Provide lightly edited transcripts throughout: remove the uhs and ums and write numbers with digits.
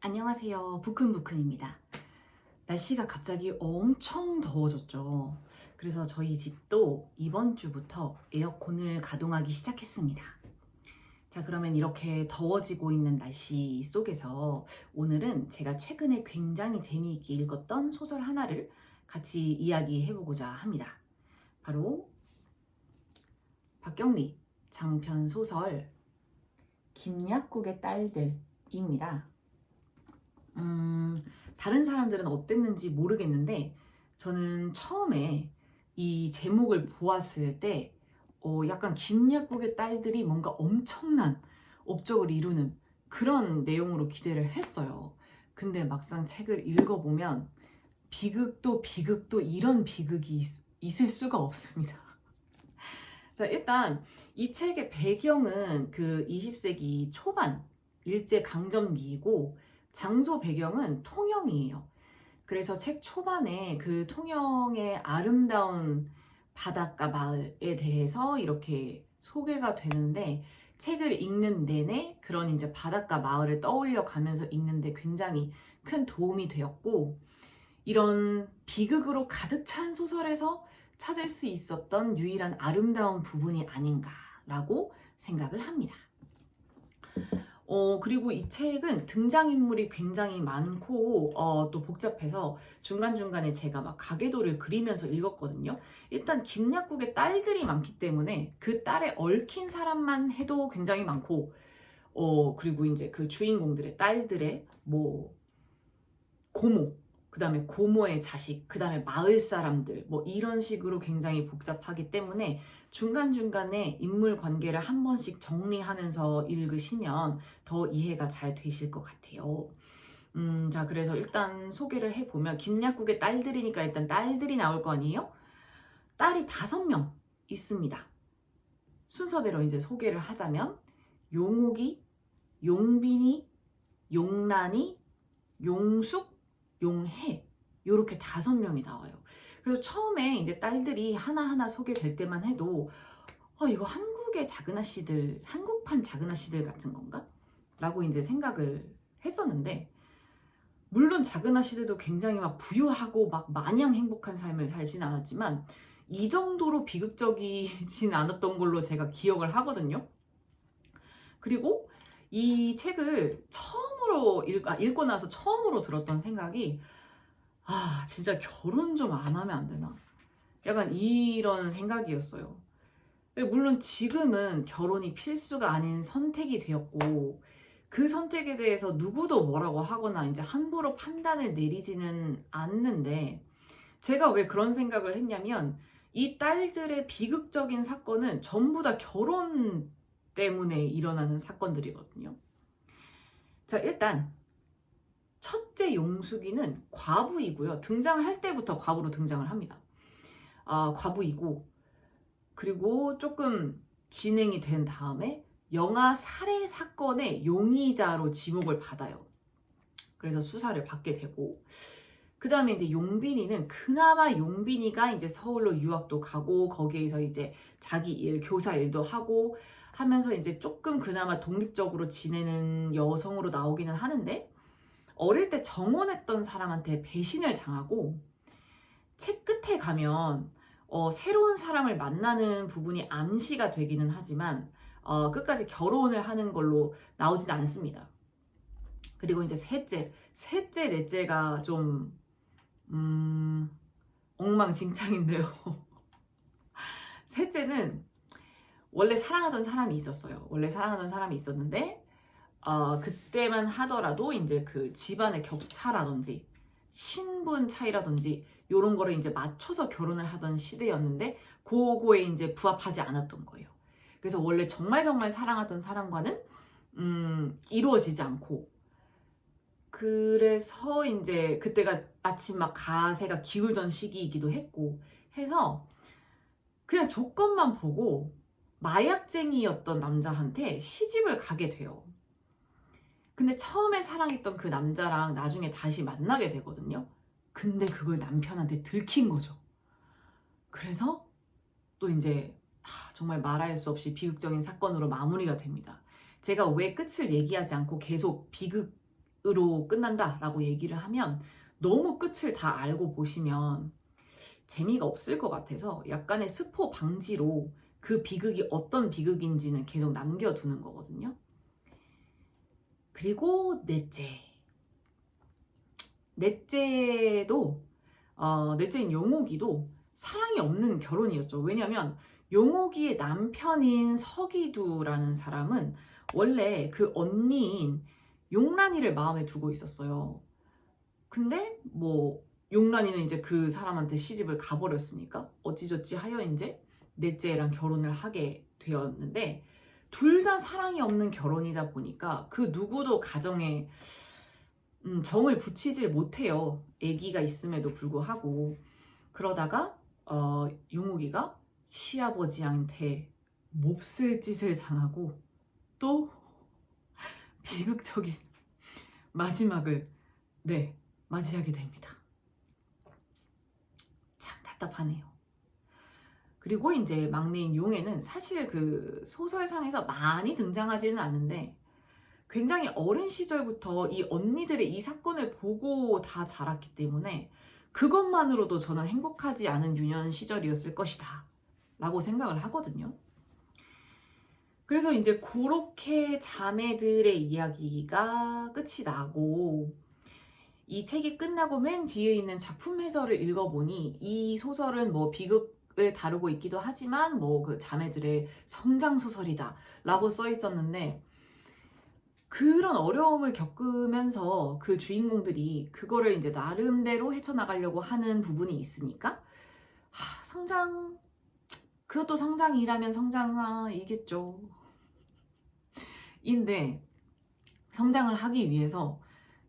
안녕하세요. 부큰부큰입니다. 날씨가 갑자기 엄청 더워졌죠. 그래서 저희 집도 이번 주부터 에어컨을 가동하기 시작했습니다. 자, 그러면 이렇게 더워지고 있는 날씨 속에서 오늘은 제가 최근에 굉장히 재미있게 읽었던 소설 하나를 같이 이야기해보고자 합니다. 바로 박경리 장편 소설 김약국의 딸들입니다. 다른 사람들은 어땠는지 모르겠는데 저는 처음에 이 제목을 보았을 때 약간 김약국의 딸들이 뭔가 엄청난 업적을 이루는 그런 내용으로 기대를 했어요. 근데 막상 책을 읽어보면 비극도 비극도 이런 비극이 있을 수가 없습니다. 자, 일단 이 책의 배경은 그 20세기 초반 일제강점기이고 장소 배경은 통영이에요. 그래서 책 초반에 그 통영의 아름다운 바닷가 마을에 대해서 이렇게 소개가 되는데 책을 읽는 내내 그런 이제 바닷가 마을을 떠올려 가면서 읽는데 굉장히 큰 도움이 되었고, 이런 비극으로 가득 찬 소설에서 찾을 수 있었던 유일한 아름다운 부분이 아닌가라고 생각을 합니다. 그리고 이 책은 등장인물이 굉장히 많고 또 복잡해서 중간중간에 제가 막 가계도를 그리면서 읽었거든요. 일단 김약국의 딸들이 많기 때문에 그 딸에 얽힌 사람만 해도 굉장히 많고, 그리고 이제 그 주인공들의 딸들의 뭐 고모, 그 다음에 고모의 자식, 그 다음에 마을 사람들, 뭐 이런 식으로 굉장히 복잡하기 때문에 중간중간에 인물 관계를 한 번씩 정리하면서 읽으시면 더 이해가 잘 되실 것 같아요. 자, 그래서 일단 소개를 해보면 김약국의 딸들이니까 일단 딸들이 나올 거 아니에요? 딸이 5명 있습니다. 순서대로 이제 소개를 하자면 용욱이, 용빈이, 용란이, 용숙, 용해, 요렇게 5명이 나와요. 그래서 처음에 이제 딸들이 하나하나 소개될 때만 해도 이거 한국의 작은 아씨들, 한국판 작은 아씨들 같은 건가? 라고 이제 생각을 했었는데, 물론 작은 아씨들도 굉장히 막 부유하고 막 마냥 행복한 삶을 살진 않았지만 이 정도로 비극적이진 않았던 걸로 제가 기억을 하거든요. 그리고 이 책을 처음으로 읽고 나서 처음으로 들었던 생각이, 진짜 결혼 좀 안 하면 안 되나? 약간 이런 생각이었어요. 물론 지금은 결혼이 필수가 아닌 선택이 되었고, 그 선택에 대해서 누구도 뭐라고 하거나 이제 함부로 판단을 내리지는 않는데, 제가 왜 그런 생각을 했냐면 이 딸들의 비극적인 사건은 전부 다 결혼 때문에 일어나는 사건들이거든요. 자, 일단 첫째 용숙이는 과부이고요. 등장할 때부터 과부로 등장을 합니다. 과부이고, 그리고 조금 진행이 된 다음에 영아 살해 사건의 용의자로 지목을 받아요. 그래서 수사를 받게 되고, 그 다음에 이제 용빈이는 그나마 용빈이가 이제 서울로 유학도 가고 거기에서 이제 자기 일, 교사 일도 하고 하면서 이제 조금 그나마 독립적으로 지내는 여성으로 나오기는 하는데, 어릴 때 정원했던 사람한테 배신을 당하고 책 끝에 가면 새로운 사람을 만나는 부분이 암시가 되기는 하지만 끝까지 결혼을 하는 걸로 나오진 않습니다. 그리고 이제 셋째, 넷째가 좀 엉망진창인데요. 셋째는 원래 사랑하던 사람이 있었어요. 원래 사랑하던 사람이 있었는데 그때만 하더라도 이제 그 집안의 격차라든지 신분 차이라든지 이런 거를 이제 맞춰서 결혼을 하던 시대였는데 그거에 이제 부합하지 않았던 거예요. 그래서 원래 정말 사랑하던 사람과는 이루어지지 않고, 그래서 이제 그때가 마침 막 가세가 기울던 시기이기도 했고 해서 그냥 조건만 보고 마약쟁이였던 남자한테 시집을 가게 돼요. 근데 처음에 사랑했던 그 남자랑 나중에 다시 만나게 되거든요. 근데 그걸 남편한테 들킨 거죠. 그래서 또 이제 정말 말할 수 없이 비극적인 사건으로 마무리가 됩니다. 제가 왜 끝을 얘기하지 않고 계속 비극을 비극으로 끝난다라고 얘기를 하면 너무 끝을 다 알고 보시면 재미가 없을 것 같아서 약간의 스포 방지로 그 비극이 어떤 비극인지는 계속 남겨두는 거거든요. 그리고 넷째. 넷째도 넷째인 용옥이도 사랑이 없는 결혼이었죠. 왜냐면 용옥이의 남편인 서기두라는 사람은 원래 그 언니인 용란이를 마음에 두고 있었어요. 근데 뭐 용란이는 이제 그 사람한테 시집을 가버렸으니까 어찌저찌 하여 이제 넷째랑 결혼을 하게 되었는데 둘 다 사랑이 없는 결혼이다 보니까 그 누구도 가정에 정을 붙이질 못해요. 아기가 있음에도 불구하고. 그러다가 용욱이가 시아버지한테 몹쓸 짓을 당하고 또 비극적인 마지막을 맞이하게 됩니다. 참 답답하네요. 그리고 이제 막내인 용애는 사실 그 소설상에서 많이 등장하지는 않는데 굉장히 어린 시절부터 이 언니들의 이 사건을 보고 다 자랐기 때문에 그것만으로도 저는 행복하지 않은 유년 시절이었을 것이다 라고 생각을 하거든요. 그래서 이제 그렇게 자매들의 이야기가 끝이 나고 이 책이 끝나고 맨 뒤에 있는 작품 해설을 읽어보니 이 소설은 뭐 비극을 다루고 있기도 하지만 뭐 그 자매들의 성장 소설이다 라고 써 있었는데 그런 어려움을 겪으면서 그 주인공들이 그거를 이제 나름대로 헤쳐나가려고 하는 부분이 있으니까 성장, 그것도 성장이라면 성장이겠죠. 인데 성장을 하기 위해서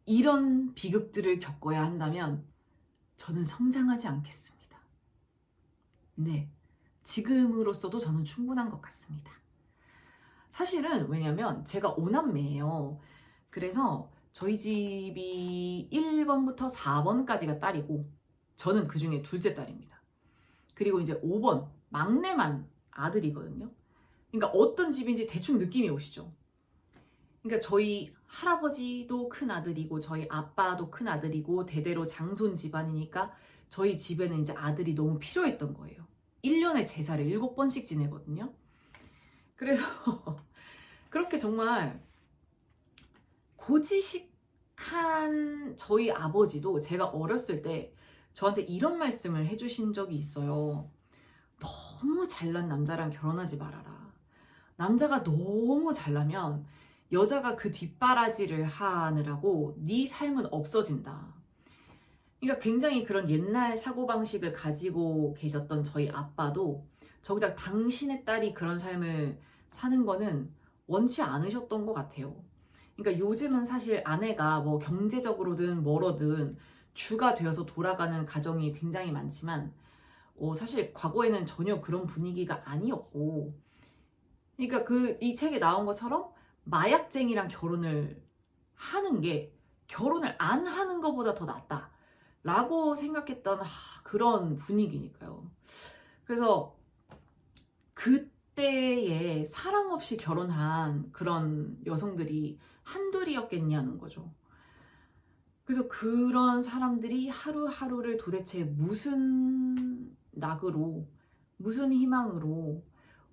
이런 비극들을 겪어야 한다면 저는 성장하지 않겠습니다. 네, 지금으로서도 저는 충분한 것 같습니다. 사실은 왜냐면 제가 5남매예요. 그래서 저희 집이 1번부터 4번까지가 딸이고 저는 그 중에 둘째 딸입니다. 그리고 이제 5번 막내만 아들이거든요. 그러니까 어떤 집인지 대충 느낌이 오시죠? 그러니까 저희 할아버지도 큰 아들이고 저희 아빠도 큰 아들이고 대대로 장손 집안이니까 저희 집에는 이제 아들이 너무 필요했던 거예요. 1년에 제사를 7번씩 지내거든요. 그래서 그렇게 정말 고지식한 저희 아버지도 제가 어렸을 때 저한테 이런 말씀을 해주신 적이 있어요. 너무 잘난 남자랑 결혼하지 말아라. 남자가 너무 잘나면 여자가 그 뒷바라지를 하느라고 네 삶은 없어진다. 그러니까 굉장히 그런 옛날 사고방식을 가지고 계셨던 저희 아빠도 정작 당신의 딸이 그런 삶을 사는 거는 원치 않으셨던 것 같아요. 그러니까 요즘은 사실 아내가 뭐 경제적으로든 뭐로든 주가 되어서 돌아가는 가정이 굉장히 많지만 사실 과거에는 전혀 그런 분위기가 아니었고 그러니까 이 책에 나온 것처럼 마약쟁이랑 결혼을 하는 게 결혼을 안 하는 것보다 더 낫다 라고 생각했던 그런 분위기니까요. 그래서 그때에 사랑 없이 결혼한 그런 여성들이 한둘이었겠냐는 거죠. 그래서 그런 사람들이 하루하루를 도대체 무슨 낙으로, 무슨 희망으로,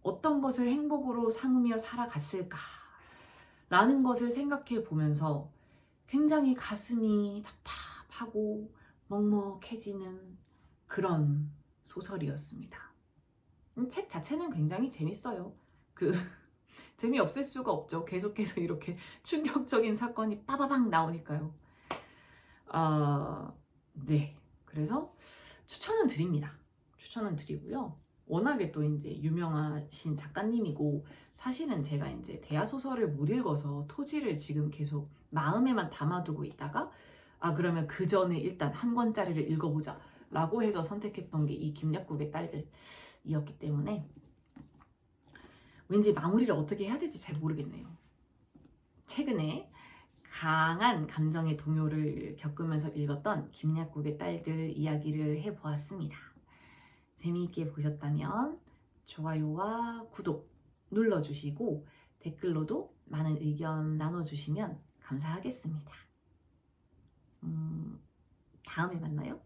어떤 것을 행복으로 삼으며 살아갔을까? 라는 것을 생각해 보면서 굉장히 가슴이 답답하고 먹먹해지는 그런 소설이었습니다. 책 자체는 굉장히 재밌어요. 재미없을 수가 없죠. 계속해서 이렇게 충격적인 사건이 빠바방 나오니까요. 네. 그래서 추천은 드립니다. 추천은 드리고요. 워낙에 또 이제 유명하신 작가님이고 사실은 제가 이제 대하소설을 못 읽어서 토지를 지금 계속 마음에만 담아두고 있다가 그러면 그 전에 일단 한 권짜리를 읽어보자 라고 해서 선택했던 게 이 김약국의 딸들이었기 때문에 왠지 마무리를 어떻게 해야 될지 잘 모르겠네요. 최근에 강한 감정의 동요를 겪으면서 읽었던 김약국의 딸들 이야기를 해보았습니다. 재미있게 보셨다면 좋아요와 구독 눌러주시고 댓글로도 많은 의견 나눠주시면 감사하겠습니다. 다음에 만나요.